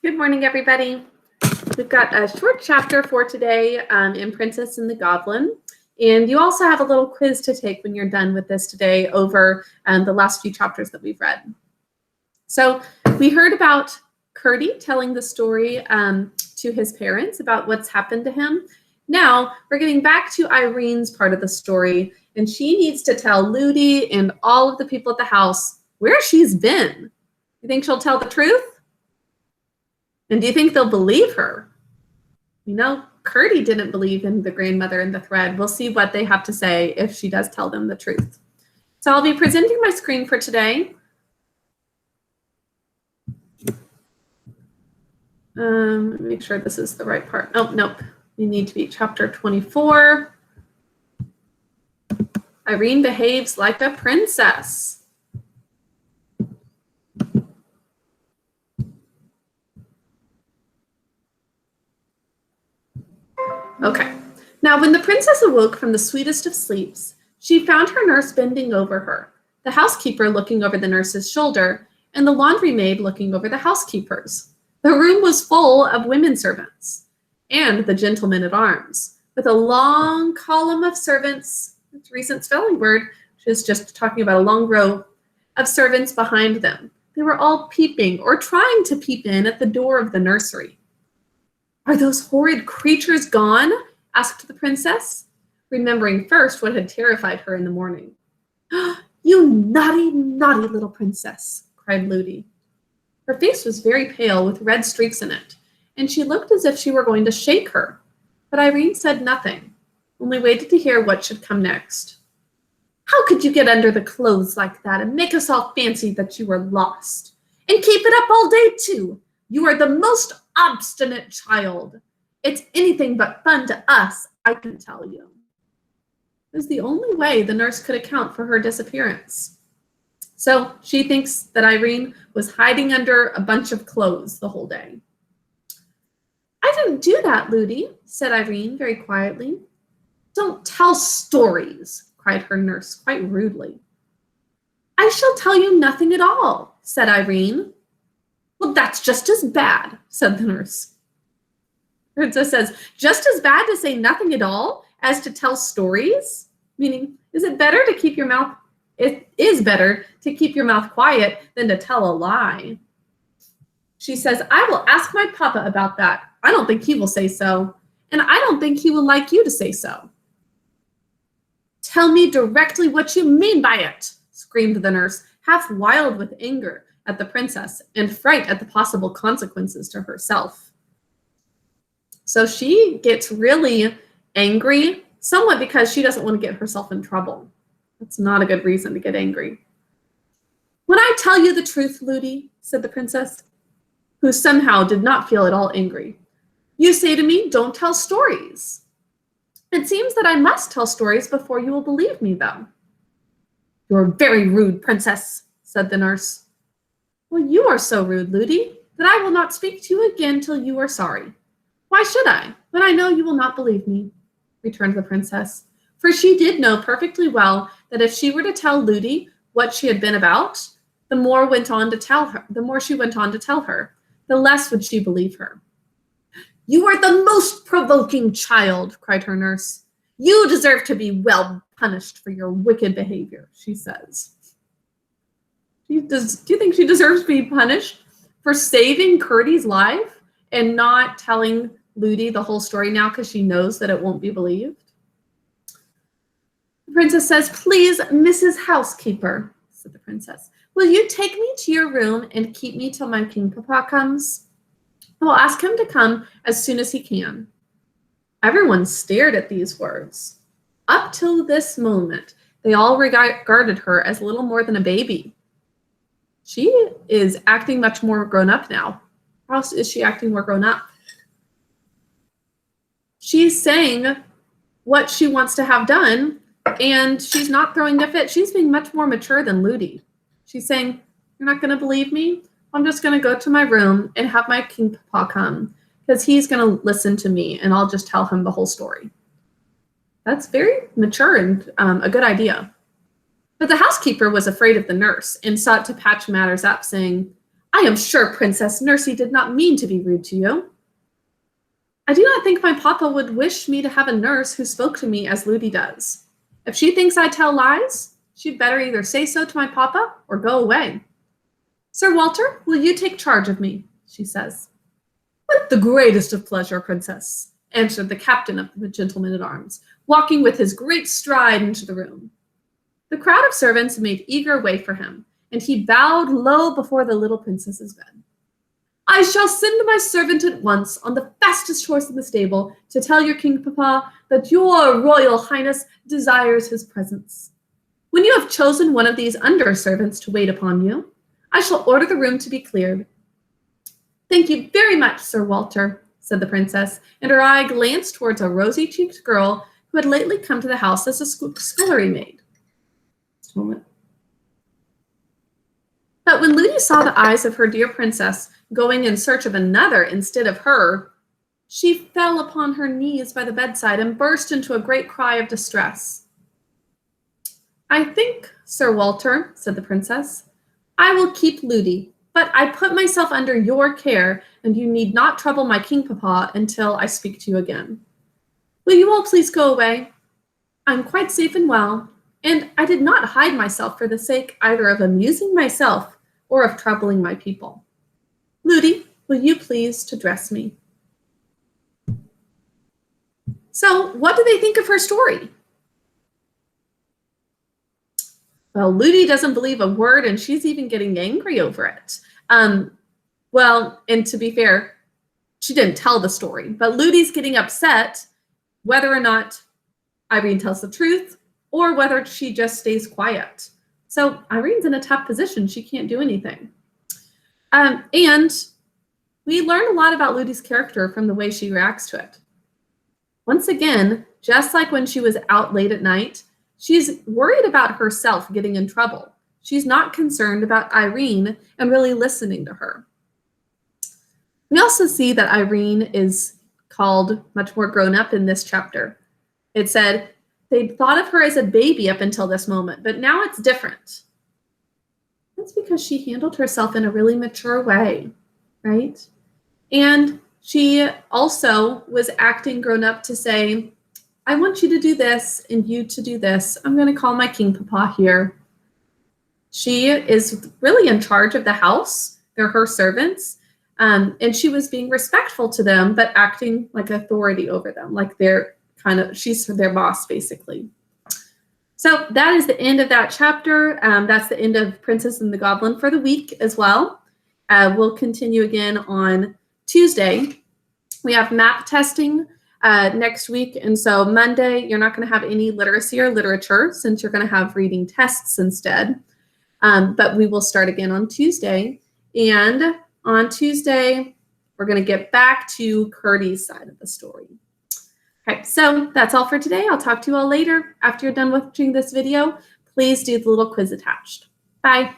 Good morning, everybody. We've got a short chapter for today in Princess and the Goblin. And you also have a little quiz to take when you're done with this today over the last few chapters that we've read. So we heard about Curdy telling the story to his parents about what's happened to him. Now we're getting back to Irene's part of the story, and she needs to tell Ludi and all of the people at the house where she's been. You think she'll tell the truth? And do you think they'll believe her? You know, Curdy didn't believe in the grandmother and the thread. We'll see what they have to say if she does tell them the truth. So I'll be presenting my screen for today. Make sure this is the right part. Oh, nope. We need to be chapter 24. Irene behaves like a princess. Okay. Now, when the princess awoke from the sweetest of sleeps, she found her nurse bending over her, the housekeeper looking over the nurse's shoulder, and the laundry maid looking over the housekeeper's. The room was full of women servants and the gentlemen at arms, with a long column of servants. It's a recent spelling word. She's just talking about a long row of servants behind them. They were all peeping or trying to peep in at the door of the nursery. "Are those horrid creatures gone?" asked the princess, remembering first what had terrified her in the morning. "You naughty, naughty little princess," cried Ludi. Her face was very pale with red streaks in it, and she looked as if she were going to shake her. But Irene said nothing, only waited to hear what should come next. "How could you get under the clothes like that and make us all fancy that you were lost? And keep it up all day, too? You are the most obstinate child. It's anything but fun to us, I can tell you." It was the only way the nurse could account for her disappearance. So she thinks that Irene was hiding under a bunch of clothes the whole day. "I didn't do that, Ludi," said Irene very quietly. "Don't tell stories," cried her nurse quite rudely. "I shall tell you nothing at all," said Irene. "Well, that's just as bad," said the nurse. Princess says, just as bad to say nothing at all as to tell stories? Meaning, is it better to keep your mouth? It is better to keep your mouth quiet than to tell a lie. She says, "I will ask my papa about that. I don't think he will say so. And I don't think he will like you to say so." "Tell me directly what you mean by it," screamed the nurse, half wild with anger at the princess and fright at the possible consequences to herself. So she gets really angry, somewhat because she doesn't want to get herself in trouble. That's not a good reason to get angry. "When I tell you the truth, Ludi," said the princess, who somehow did not feel at all angry, "you say to me, 'Don't tell stories.' It seems that I must tell stories before you will believe me, though." "You're very rude, princess," said the nurse. "Well, you are so rude, Ludi, that I will not speak to you again till you are sorry." "Why should I, when I know you will not believe me?" returned the princess, for she did know perfectly well that if she were to tell Ludi what she had been about, the more she went on to tell her, the less would she believe her. "You are the most provoking child," cried her nurse. "You deserve to be well punished for your wicked behavior," she says. Do you think she deserves to be punished for saving Curdy's life and not telling Ludi the whole story now because she knows that it won't be believed? The princess says, "Please, Mrs. Housekeeper," said the princess, "will you take me to your room and keep me till my king papa comes? I will ask him to come as soon as he can." Everyone stared at these words. Up till this moment, they all regarded her as little more than a baby. She is acting much more grown up now. How else is she acting more grown up? She's saying what she wants to have done, and she's not throwing a fit. She's being much more mature than Ludi. She's saying, "You're not going to believe me? I'm just going to go to my room and have my king papa come, because he's going to listen to me, and I'll just tell him the whole story." That's very mature and a good idea. But the housekeeper was afraid of the nurse and sought to patch matters up, saying, I am sure, Princess, Nursey did not mean to be rude to you. I do not think my papa would wish me to have a nurse who spoke to me as Ludi does. If she thinks I tell lies, she'd better either say so to my papa or go away. Sir Walter, will you take charge of me? She says. With the greatest of pleasure, Princess, answered the captain of the gentlemen-at-arms, walking with his great stride into the room. The crowd of servants made eager way for him, and he bowed low before the little princess's bed. I shall send my servant at once on the fastest horse in the stable to tell your king papa that your royal highness desires his presence. When you have chosen one of these under-servants to wait upon you, I shall order the room to be cleared. Thank you very much, Sir Walter, said the princess, and her eye glanced towards a rosy-cheeked girl who had lately come to the house as a scullery maid. Just a moment. But when Ludi saw the eyes of her dear princess going in search of another instead of her, she fell upon her knees by the bedside and burst into a great cry of distress. I think, Sir Walter, said the princess, I will keep Ludi, but I put myself under your care, and you need not trouble my king papa until I speak to you again. Will you all please go away? I'm quite safe and well, and I did not hide myself for the sake either of amusing myself or of troubling my people. Ludi, will you please to dress me? So, what do they think of her story? Well, Ludi doesn't believe a word, and she's even getting angry over it. Well, and to be fair, she didn't tell the story, but Ludi's getting upset whether or not Irene tells the truth or whether she just stays quiet. So Irene's in a tough position. She can't do anything. And we learned a lot about Ludi's character from the way she reacts to it. Once again, just like when she was out late at night, she's worried about herself getting in trouble. She's not concerned about Irene and really listening to her. We also see that Irene is called much more grown up in this chapter. It said they thought of her as a baby up until this moment, but now it's different. That's because she handled herself in a really mature way, right? And she also was acting grown up to say, I want you to do this and you to do this. I'm going to call my king papa here. She is really in charge of the house. They're her servants. And she was being respectful to them, but acting like authority over them, like she's their boss, basically. So that is the end of that chapter. That's the end of Princess and the Goblin for the week as well. We'll continue again on Tuesday. We have map testing next week. And so Monday, you're not going to have any literacy or literature since you're going to have reading tests instead. But we will start again on Tuesday. And on Tuesday, we're going to get back to Curdy's side of the story. Okay, so that's all for today. I'll talk to you all later. After you're done watching this video, please do the little quiz attached. Bye.